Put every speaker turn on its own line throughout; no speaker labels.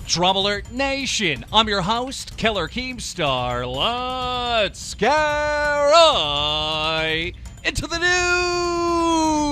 Drum Alert Nation, I'm your host, Keller Keemstar. Let's get right into the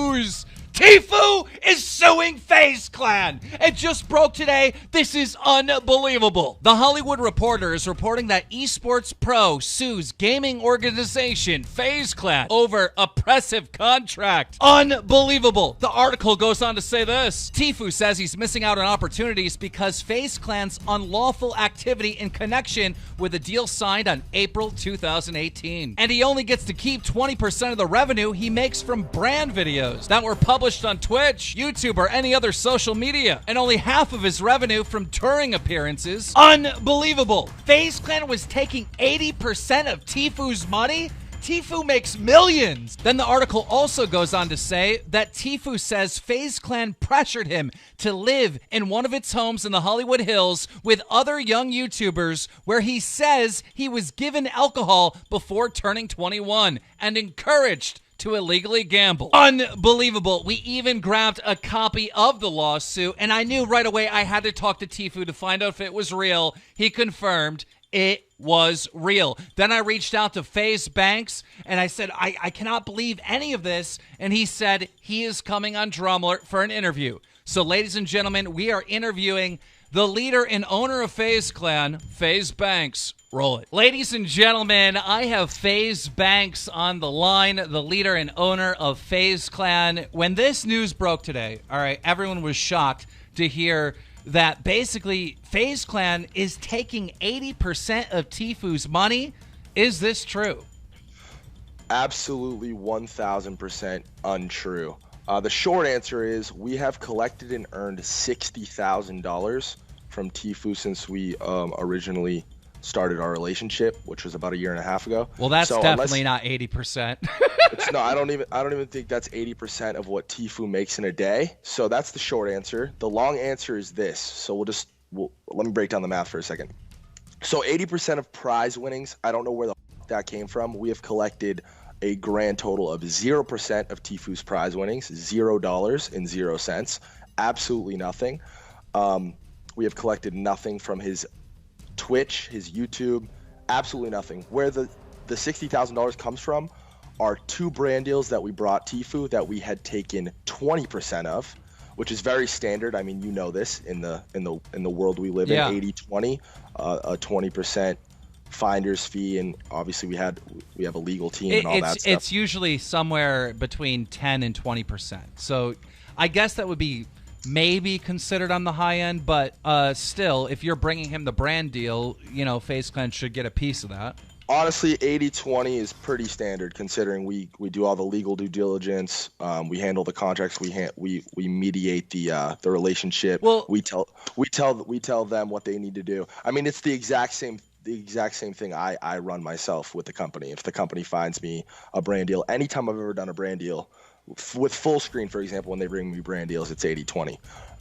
news. Tfue is suing FaZe Clan. It just broke today. This is unbelievable. The Hollywood Reporter is reporting that esports pro sues gaming organization FaZe Clan over oppressive contract. Unbelievable. The article goes on to say this. Tfue says he's missing out on opportunities because FaZe Clan's unlawful activity in connection with a deal signed on April 2018. And he only gets to keep 20% of the revenue he makes from brand videos that were published on Twitch, YouTube, or any other social media, and only half of his revenue from touring appearances. Unbelievable. FaZe Clan was taking 80% of Tfue's money? Tfue makes millions. Then the article also goes on to say that Tfue says FaZe Clan pressured him to live in one of its homes in the Hollywood Hills with other young YouTubers, where he says he was given alcohol before turning 21 and encouraged to illegally gamble. Unbelievable. We even grabbed a copy of the lawsuit, and I knew right away I had to talk to Tfue to find out if it was real. He confirmed it was real. Then I reached out to FaZe Banks, and I said, I cannot believe any of this, and he said he is coming on Drum Alert for an interview. So, ladies and gentlemen, we are interviewing the leader and owner of FaZe Clan, FaZe Banks. Roll it. Ladies and gentlemen, I have FaZe Banks on the line, the leader and owner of FaZe Clan. When this news broke today, all right, everyone was shocked to hear that basically FaZe Clan is taking 80% of Tfue's money. Is this true?
Absolutely 1,000% untrue. The short answer is we have collected and earned $60,000 from Tfue since we originally started our relationship, which was about a year and a half ago.
Well, that's definitely not 80%.
No, I don't even think that's 80% of what Tfue makes in a day. So that's the short answer. The long answer is this. So let me break down the math for a second. So 80% of prize winnings, I don't know where the that came from. We have collected a grand total of 0% of Tfue's prize winnings, $0 and 0 cents, absolutely nothing. We have collected nothing from his Twitch, his YouTube, absolutely nothing. Where the $60,000 comes from are 2 brand deals that we brought Tfue that we had taken 20% of, which is very standard. I mean, you know this in the world we live in, 80-20, a 20% finder's fee, and obviously we have a legal team and all that stuff.
It's usually somewhere between 10 and 20%. So I guess that would be maybe considered on the high end, but still, if you're bringing him the brand deal, you know, FaZe Clan should get a piece of that.
Honestly, 80-20 is pretty standard considering we do all the legal due diligence. We handle the contracts. We mediate the relationship.
Well,
we tell them what they need to do. I mean, it's the exact same thing I run myself with the company. If the company finds me a brand deal, anytime I've ever done a brand deal with full screen, for example, when they bring me brand deals, it's 80-20.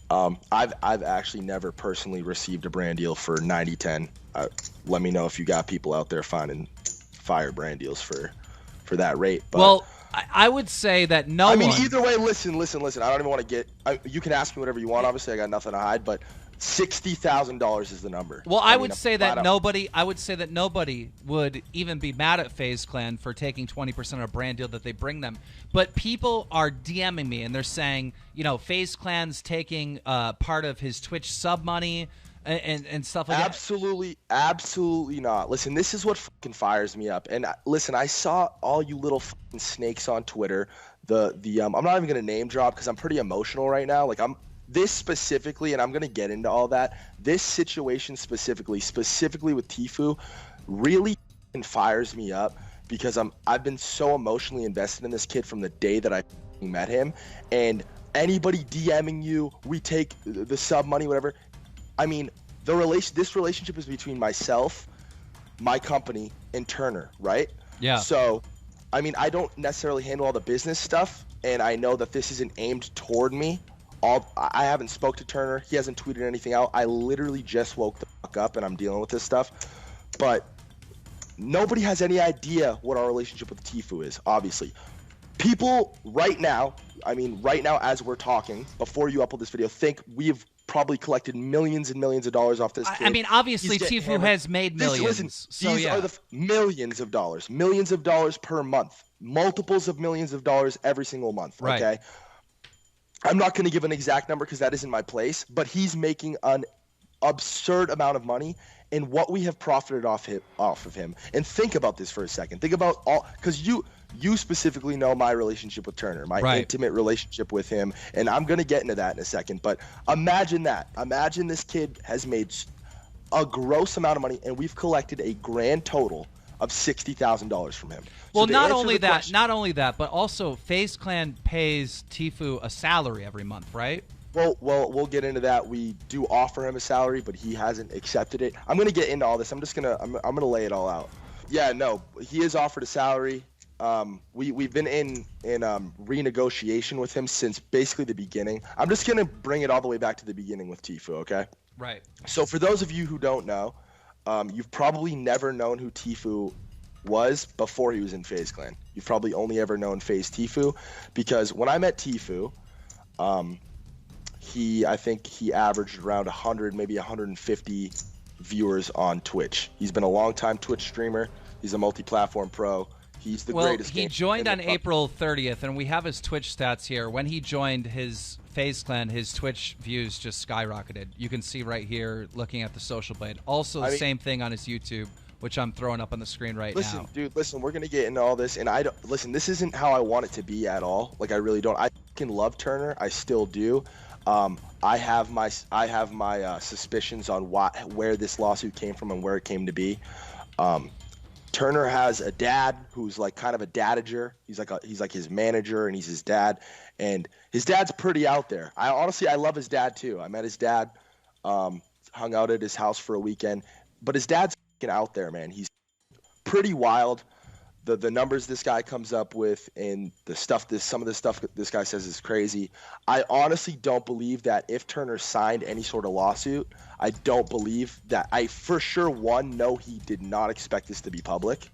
I've actually never personally received a brand deal for 90-10. Let me know if you got people out there finding fire brand deals for that rate. But,
well, I would say that no one...
I mean, either way, listen. I don't even want to get... you can ask me whatever you want. Obviously, I got nothing to hide, but $60,000 is the number.
Well, I would say that nobody would even be mad at FaZe Clan for taking 20% of a brand deal that they bring them. But people are DMing me and they're saying, you know, FaZe Clan's taking part of his Twitch sub money and stuff like
that. Absolutely not. Listen, this is what fucking fires me up. And listen, I saw all you little fucking snakes on Twitter. I'm not even gonna name drop because I'm pretty emotional right now. Like this specifically, and I'm going to get into all that, this situation specifically with Tfue really fires me up because I've been so emotionally invested in this kid from the day that I met him. And anybody DMing you, we take the sub money, whatever. I mean, this relationship is between myself, my company, and Turner, right?
Yeah.
So, I mean, I don't necessarily handle all the business stuff, and I know that this isn't aimed toward me. I haven't spoke to Turner. He hasn't tweeted anything out. I literally just woke the fuck up and I'm dealing with this stuff. But nobody has any idea what our relationship with Tfue is, obviously. People right now as we're talking, before you upload this video, think we've probably collected millions and millions of dollars off this kid.
I mean, obviously,
He's getting
Tfue
hammered.
has made millions.
Listen, these are the millions of dollars per month, multiples of millions of dollars every single month.
Right.
Okay. I'm not going to give an exact number because that isn't my place, but he's making an absurd amount of money, and what we have profited off of him. And think about this for a second. Think about because you specifically know my relationship with Turner, my intimate relationship with him, and I'm going to get into that in a second. But imagine that. Imagine this kid has made a gross amount of money, and we've collected a grand total of $60,000 from him.
Well, not only that, but also FaZe Clan pays Tfue a salary every month, right?
Well, we'll get into that. We do offer him a salary, but he hasn't accepted it. I'm gonna get into all this. I'm gonna lay it all out. Yeah, no, he is offered a salary. We've been in renegotiation with him since basically the beginning. I'm just gonna bring it all the way back to the beginning with Tfue, okay?
Right.
So for those of you who don't know, you've probably never known who Tfue was before he was in FaZe Clan. You've probably only ever known FaZe Tfue, because when I met Tfue, I think he averaged around 100, maybe 150 viewers on Twitch. He's been a long-time Twitch streamer. He's a multi-platform pro. He's the greatest.
Well, he joined on April 30th, and we have his Twitch stats here. When he joined his FaZe Clan, his Twitch views just skyrocketed. You can see right here, looking at the Social Blade. Also, the same thing on his YouTube, which I'm throwing up on the screen now.
Listen, dude, listen, we're gonna get into all this, and listen. This isn't how I want it to be at all. Like, I really don't. I fucking love Turner. I still do. I have my suspicions on where this lawsuit came from and where it came to be. Turner has a dad who's like kind of a dadager. He's like his manager, and he's his dad, and his dad's pretty out there. I love his dad too. I met his dad, hung out at his house for a weekend, but his dad's fucking out there, man. He's pretty wild. The numbers this guy comes up with, and some of the stuff this guy says is crazy. I honestly don't believe that if Turner signed any sort of lawsuit, I don't believe that. I for sure know he did not expect this to be public.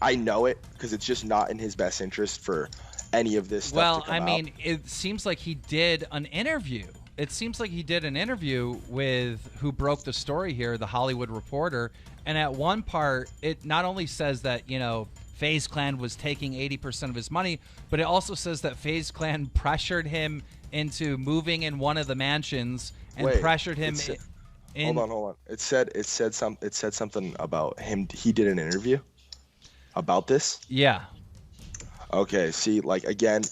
I know it because it's just not in his best interest for any of this stuff to come out.
It seems like he did an interview. It seems like he did an interview with who broke the story here, The Hollywood Reporter, and at one part, it not only says that, FaZe Clan was taking 80% of his money, but it also says that FaZe Clan pressured him into moving in one of the mansions and pressured him in.
Hold on. It said something about him. He did an interview about this.
Yeah.
Okay. See, like, again,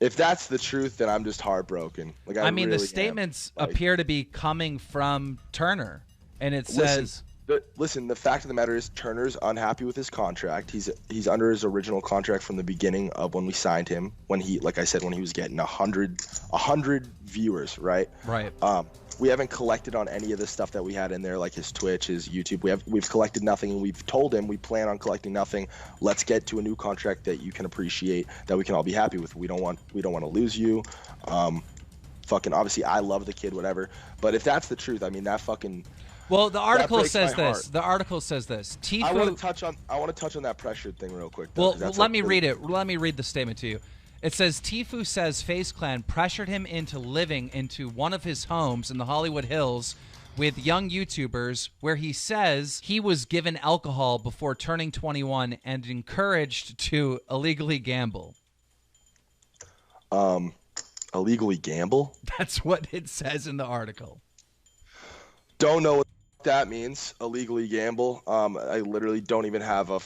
if that's the truth, then I'm just heartbroken. Like, I mean,
really the statements appear to be coming from Turner, and it says.
Listen, the fact of the matter is Turner's unhappy with his contract. He's under his original contract from the beginning of when we signed him, when he was getting 100 viewers, right?
Right.
We haven't collected on any of the stuff that we had in there, like his Twitch, his YouTube. We've collected nothing, and we've told him we plan on collecting nothing. Let's get to a new contract that you can appreciate, that we can all be happy with. We don't want to lose you. Fucking obviously, I love the kid, whatever. But if that's the truth, I mean, that fucking.
Well, the article says this. The article says this. Tfue.
I want to touch on that pressure thing real quick.
Well, let me read it. Let me read the statement to you. It says Tfue says FaZe Clan pressured him into living into one of his homes in the Hollywood Hills with young YouTubers, where he says he was given alcohol before turning 21 and encouraged to illegally gamble.
Illegally gamble?
That's what it says in the article.
Don't know what that means, illegally gamble. I literally don't even have a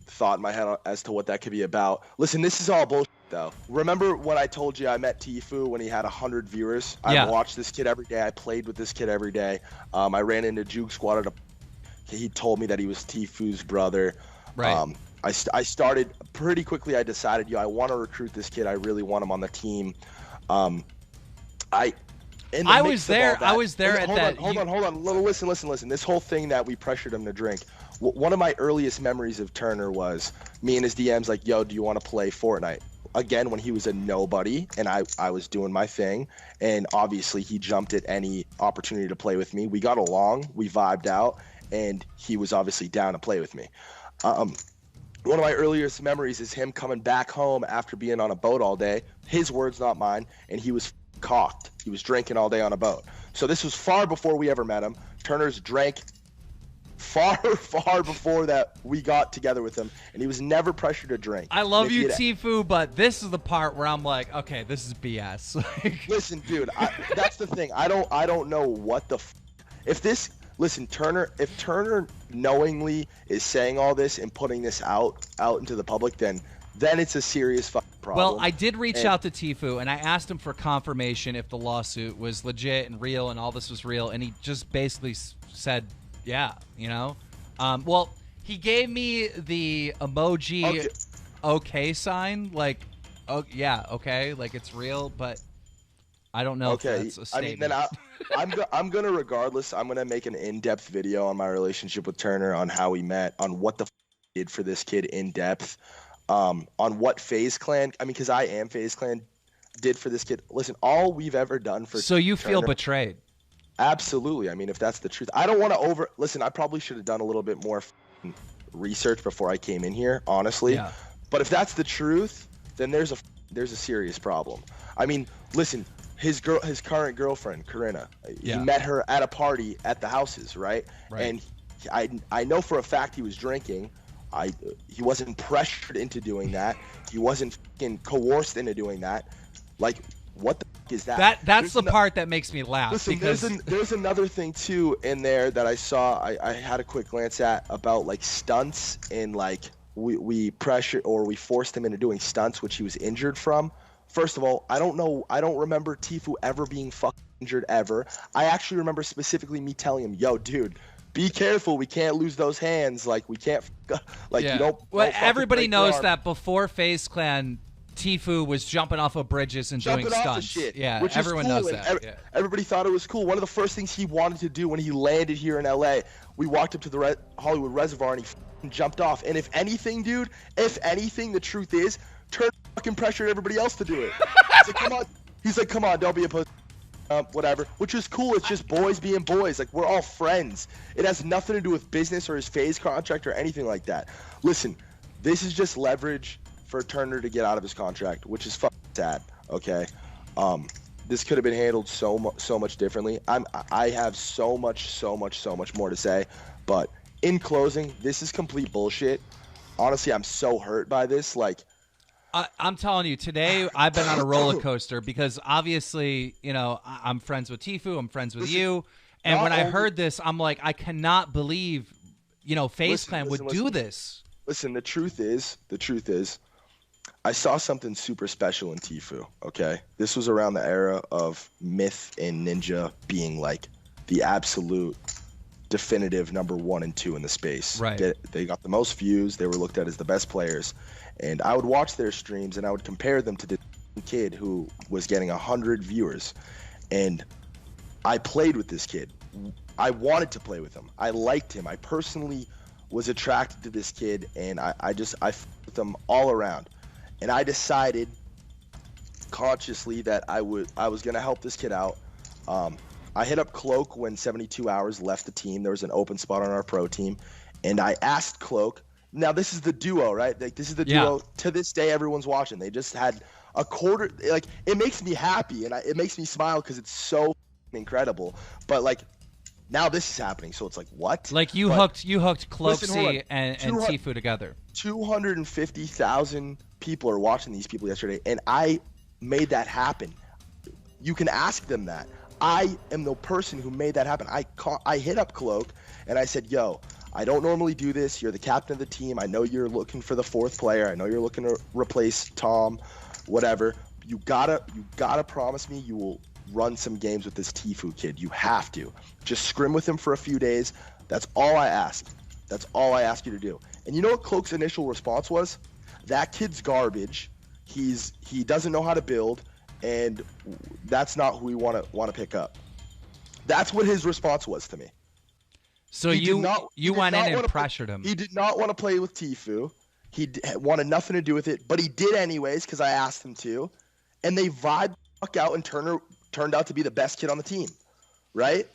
thought in my head as to what that could be about. Listen, this is all bullshit, though. Remember when I told you I met Tfue when he had 100 viewers? I watched this kid every day. I played with this kid every day. I ran into Juke Squad he told me that he was Tfue's brother.
Right.
I started pretty quickly. I decided, I want to recruit this kid. I really want him on the team.
I was there at that.
Hold on. Listen. This whole thing that we pressured him to drink. One of my earliest memories of Turner was me and his DMs like, yo, do you want to play Fortnite? Again, when he was a nobody and I was doing my thing. And obviously he jumped at any opportunity to play with me. We got along, we vibed out, and he was obviously down to play with me. One of my earliest memories is him coming back home after being on a boat all day. His words, not mine. And he was cocked. He was drinking all day on a boat. So this was far before we ever met him. Turner's drank far before that we got together with him, and he was never pressured to drink.
I love you, Tfue, but this is the part where I'm like, okay, this is BS.
Listen, dude, that's the thing. I don't know what the listen, Turner, if Turner knowingly is saying all this and putting this out into the public, then it's a serious fucking problem.
Well, I did reach out to Tfue, and I asked him for confirmation if the lawsuit was legit and real and all this was real, and he just basically said, yeah, you know? Well, he gave me the emoji okay sign, like, oh, yeah, okay, like it's real, but I don't know if that's a statement.
I mean, then I'm gonna regardless. I'm gonna make an in-depth video on my relationship with Turner, on how we met, on what the he did for this kid in depth, on what FaZe Clan. I mean, because I am FaZe Clan, did for this kid. Listen, all we've ever done for.
So you
Turner,
feel betrayed?
Absolutely. I mean, if that's the truth, I don't want to listen. I probably should have done a little bit more research before I came in here, honestly.
Yeah.
But if that's the truth, then there's a serious problem. I mean, listen. His current girlfriend, Corinna, he met her at a party at the houses, right? And I know for a fact he was drinking. He wasn't pressured into doing that. He wasn't fucking coerced into doing that. Like, what the fuck is that?
That's the part that makes me laugh.
Listen,
because
there's another thing too in there that I saw. I had a quick glance at about like stunts, and like we pressured or we forced him into doing stunts, which he was injured from. First of all, I don't remember Tfue ever being fucking injured ever. I actually remember specifically me telling him, yo, dude, be careful. We can't lose those hands. Like, we can't, like, you don't.
Well, everybody knows that before FaZe Clan, Tfue was jumping off of bridges and doing stunts.
Shit,
yeah,
which
everyone
cool,
knows that.
Everybody thought it was cool. One of the first things he wanted to do when he landed here in LA, we walked up to the Hollywood Reservoir and he jumped off. And if anything, dude, the truth is, Turner fucking pressured everybody else to do it. He's like, come on. He's like, come on, don't be a pussy. Whatever. Which is cool. It's just boys being boys. Like, we're all friends. It has nothing to do with business or his FaZe contract or anything like that. Listen, this is just leverage for Turner to get out of his contract, which is fucking sad. Okay. This could have been handled so much differently. I have so much more to say, but in closing, this is complete bullshit. Honestly, I'm so hurt by this. Like,
I'm telling you, today I've been on a roller coaster because obviously, you know, I'm friends with Tfue, I'm friends with you, and when I heard this, I'm like, I cannot believe, you know, FaZe Clan would do this.
Listen, the truth is, I saw something super special in Tfue. Okay, this was around the era of Myth and Ninja being like the absolute definitive number 1 and 2 in the space.
Right.
They got the most views. They were looked at as the best players. And I would watch their streams and I would compare them to the kid who was getting 100 viewers. And I played with this kid. I wanted to play with him. I liked him. I personally was attracted to this kid, and I f***ed with him all around. And I decided consciously that I was going to help this kid out. I hit up Cloak when 72 Hours left the team. There was an open spot on our pro team. And I asked Cloak, now this is the duo, right? Like, this is the duo. To this day, everyone's watching. They just had a quarter. Like, it makes me happy, and it makes me smile because it's so incredible. But, like, now this is happening, so it's like, what?
Like, you hooked Cloakzy and Tfue together.
250,000 people are watching these people yesterday, and I made that happen. You can ask them that. I am the person who made that happen. I hit up Cloak, and I said, yo, I don't normally do this. You're the captain of the team. I know you're looking for the 4th player. I know you're looking to replace Tom, whatever. You gotta promise me you will run some games with this Tfue kid. You have to. Just scrim with him for a few days. That's all I ask. That's all I ask you to do. And you know what Cloak's initial response was? That kid's garbage. He doesn't know how to build, and that's not who we want to pick up. That's what his response was to me.
So you went in and pressured him.
He did not want to play with Tfue. He wanted nothing to do with it, but he did anyways because I asked him to. And they vibed the fuck out, and Turner turned out to be the best kid on the team, right?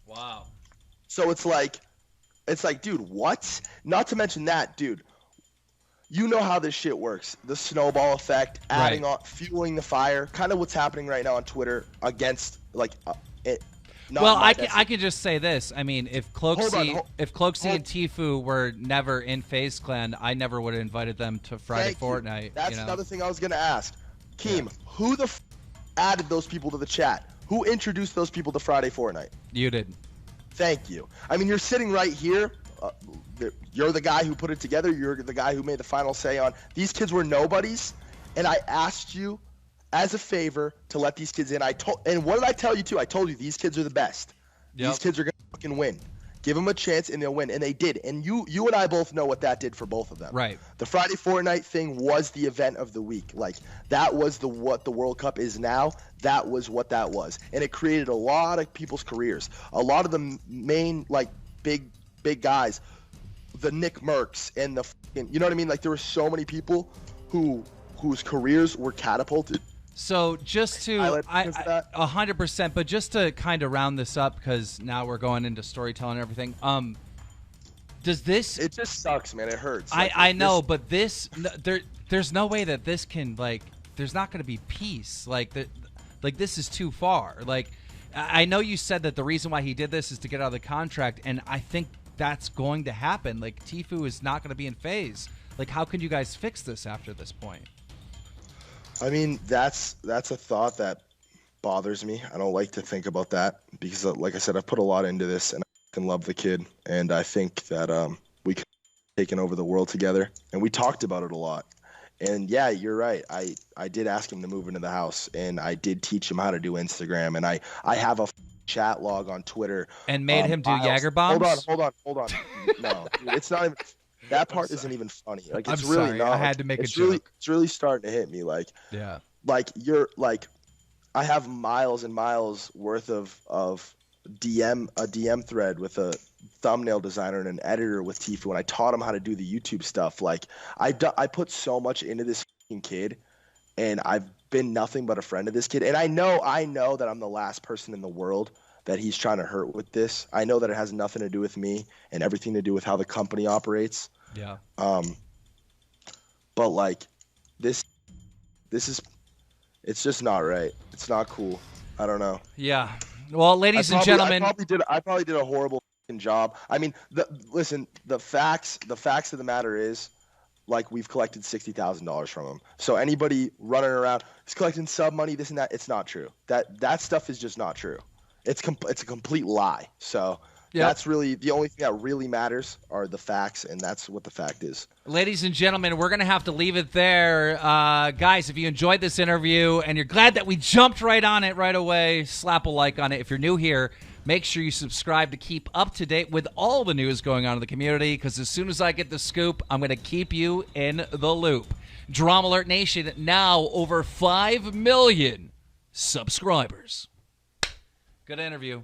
Wow.
So it's like, dude, what? Not to mention that, dude. you know how this shit works. The snowball effect, adding on, fueling the fire. Kind of what's happening right now on Twitter against it.
Well, I can just say this. I mean, if Cloakzy and Tfue were never in FaZe Clan, I never would have invited them to Friday Fortnite.
That's another thing I was gonna ask. Keem, who the added those people to the chat? Who introduced those people to Friday Fortnite?
You did.
Thank you. I mean, you're sitting right here. You're the guy who put it together. You're the guy who made the final say on these kids were nobodies, and I asked you as a favor to let these kids in. And what did I tell you too? I told you these kids are the best. Yep. These kids are gonna fucking win. Give them a chance and they'll win, and they did. And you and I both know what that did for both of them.
Right.
The Friday Fortnite thing was the event of the week. Like that was what the World Cup is now. That was what that was, and it created a lot of people's careers. A lot of the main big guys, the Nick Mercs and the you know what I mean. Like there were so many people whose careers were catapulted.
So just to 100%, but just to kind of round this up, because now we're going into storytelling and everything. Does this?
It just sucks, man. It hurts.
I know, but there's no way that this can there's not going to be peace. This is too far. I know you said that the reason why he did this is to get out of the contract, and I think that's going to happen. Tfue is not going to be in FaZe. How can you guys fix this after this point?
I mean, that's a thought that bothers me. I don't like to think about that because, like I said, I've put a lot into this, and I can love the kid, and I think that we could have taken over the world together, and we talked about it a lot. And yeah, you're right. I did ask him to move into the house, and I did teach him how to do Instagram, and I have a chat log on Twitter.
And made him do Jaeger bombs?
Hold on. No, it's not even. That part isn't even funny. It's really not.
I had to make a joke.
It's really starting to hit me.
Yeah.
I have miles and miles worth of a DM thread with a thumbnail designer and an editor with Tfue, and I taught him how to do the YouTube stuff. I put so much into this fucking kid, and I've been nothing but a friend of this kid. And I know that I'm the last person in the world that he's trying to hurt with this. I know that it has nothing to do with me and everything to do with how the company operates.
Yeah.
But this is, it's just not right. It's not cool. I don't know.
Yeah. Well, ladies and gentlemen,
I probably did a horrible job. I mean, listen, the facts of the matter is, we've collected $60,000 from him. So anybody running around, he's collecting sub money, this and that, it's not true. That stuff is just not true. It's a complete lie. So that's really the only thing that really matters are the facts, and that's what the fact is.
Ladies and gentlemen, we're going to have to leave it there. Guys, if you enjoyed this interview and you're glad that we jumped right on it right away, slap a like on it. If you're new here, make sure you subscribe to keep up to date with all the news going on in the community, because as soon as I get the scoop, I'm going to keep you in the loop. Drama Alert Nation, now over 5 million subscribers. Good interview.